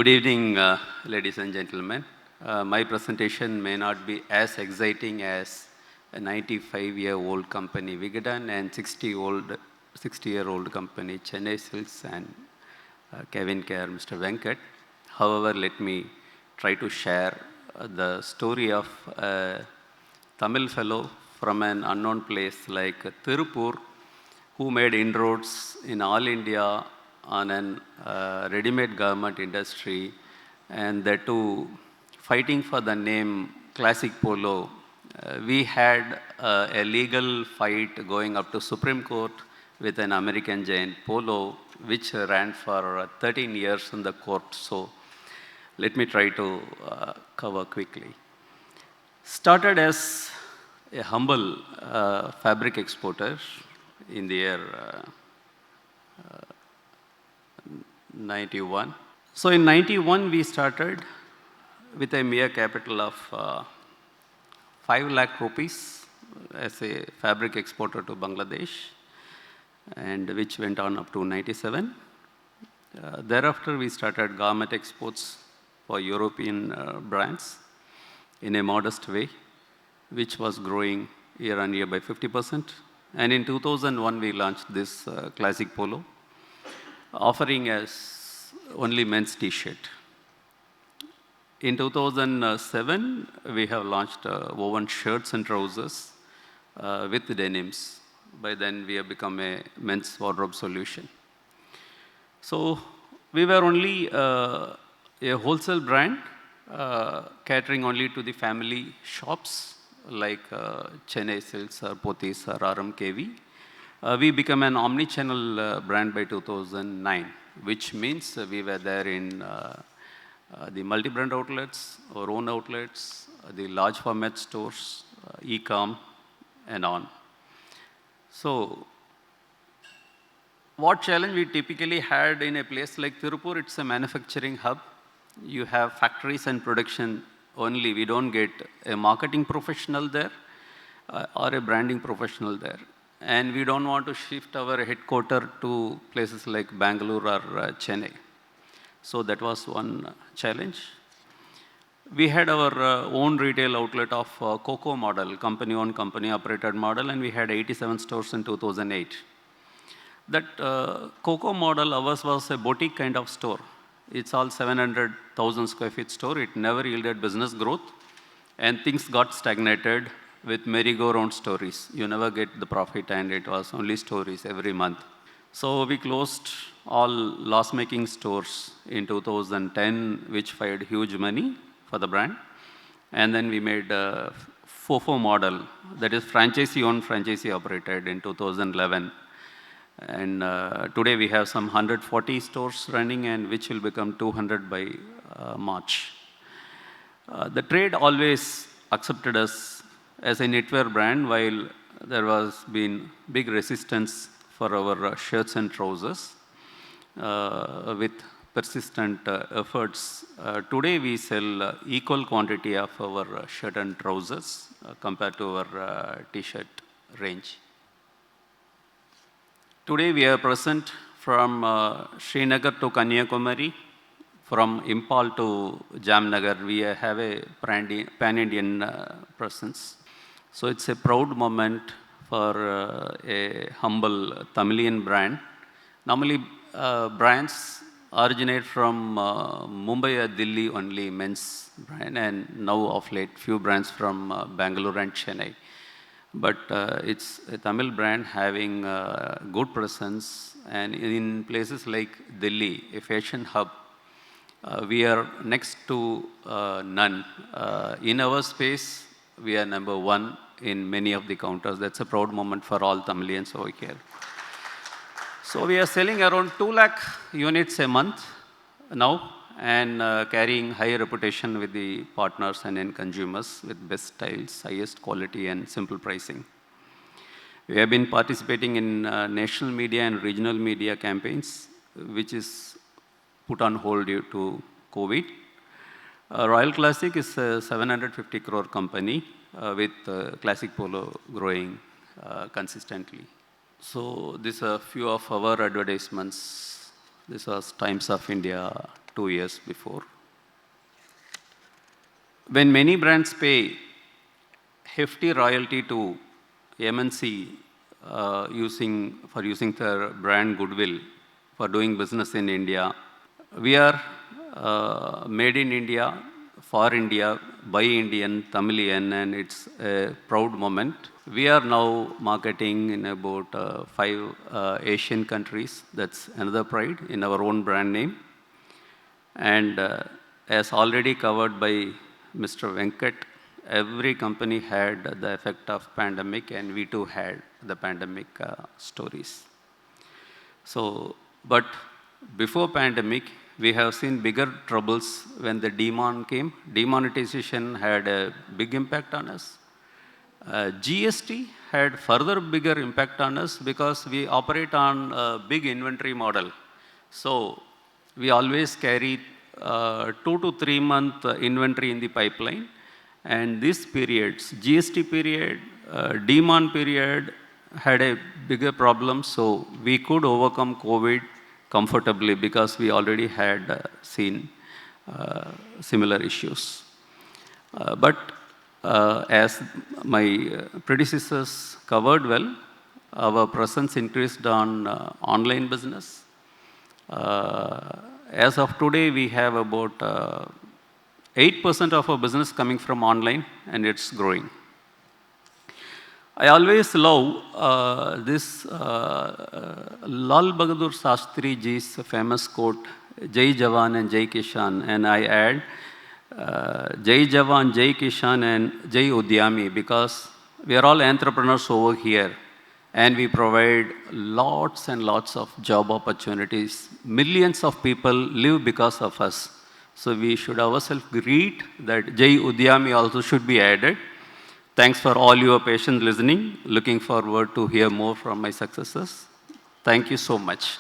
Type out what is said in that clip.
Good evening, ladies and gentlemen. My presentation may not be as exciting as a 95-year-old company, Vigadan, and 60-year-old company, Chennai Silks, and Kevin Care, Mr. Venkat. However, let me try to share the story of a Tamil fellow from an unknown place like Tirupur, who made inroads in all India on an ready-made garment industry, and that too fighting for the name Classic Polo. We had a legal fight going up to Supreme Court with an American giant Polo, which ran for 13 years in the court. So let me try to cover quickly. Started as a humble fabric exporter in the year 91. So in 91, we started with a mere capital of 5 lakh rupees as a fabric exporter to Bangladesh, and which went on up to 97. Thereafter, we started garment exports for European brands in a modest way, which was growing year on year by 50%. And in 2001, we launched this Classic Polo, offering as only men's t-shirt. In 2007, we have launched woven shirts and trousers with denims. By then, we have become a men's wardrobe solution. So we were only a wholesale brand, catering only to the family shops like Chennai Silks or Pothys or RMKV. We became an omni-channel brand by 2009, which means we were there in the multi-brand outlets, our own outlets, the large format stores, e-com, and on. So what challenge we typically had in a place like Tirupur? It's a manufacturing hub. You have factories and production only. We don't get a marketing professional there or a branding professional there. And we don't want to shift our headquarters to places like Bangalore or Chennai. So that was one challenge. We had our own retail outlet of COCO model, company-owned, company-operated model, and we had 87 stores in 2008. That COCO model, ours was a boutique kind of store. It's all 700,000 square feet store. It never yielded business growth, and things got stagnated with merry-go-round stories. You never get the profit, and it was only stories every month. So we closed all loss-making stores in 2010, which fired huge money for the brand. And then we made a FOFO model, that is franchisee-owned, franchisee-operated in 2011. And today we have some 140 stores running, and which will become 200 by March. The trade always accepted us as a knitwear brand, while there was been big resistance for our shirts and trousers. With persistent efforts, today we sell equal quantity of our shirt and trousers compared to our t-shirt range. Today we are present from Srinagar to Kanyakumari, from Impal to Jamnagar. We have a pan-Indian presence. So it's a proud moment for a humble Tamilian brand. Normally, brands originate from Mumbai or Delhi only, men's brand, and now of late, few brands from Bangalore and Chennai. But it's a Tamil brand having good presence, and in places like Delhi, a fashion hub, we are next to none. In our space, we are number one in many of the counters. That's a proud moment for all Tamilians over here. So we are selling around 2 lakh units a month now, and carrying high reputation with the partners and end consumers with best styles, highest quality, and simple pricing. We have been participating in national media and regional media campaigns, which is put on hold due to COVID. Royal Classic is a 750 crore company with Classic Polo growing consistently. So these are a few of our advertisements. This was Times of India, 2 years before. When many brands pay hefty royalty to MNC for using their brand goodwill for doing business in India, we are made in India, for India, by Indian, Tamilian, and it's a proud moment. We are now marketing in about 5 Asian countries. That's another pride in our own brand name. And as already covered by Mr. Venkat, every company had the effect of pandemic, and we too had the pandemic stories. So, but before pandemic, we have seen bigger troubles when the came. Demonetization had a big impact on us. GST had further bigger impact on us because we operate on a big inventory model. So we always carry 2 to 3 month inventory in the pipeline. And these periods, GST period, demon period, had a bigger problem. So we could overcome COVID comfortably because we already had seen similar issues. But as my predecessors covered well, our presence increased on online business. As of today, we have about 8% of our business coming from online, and it's growing. I always love this Lal Bahadur Shastri ji's famous quote, Jai Jawan and Jai Kishan, and I add Jai Jawan, Jai Kishan, and Jai Udyami, because we are all entrepreneurs over here, and we provide lots and lots of job opportunities. Millions of people live because of us. So we should ourselves greet that Jai Udyami also should be added. Thanks for all your patient listening. Looking forward to hear more from my successors. Thank you so much.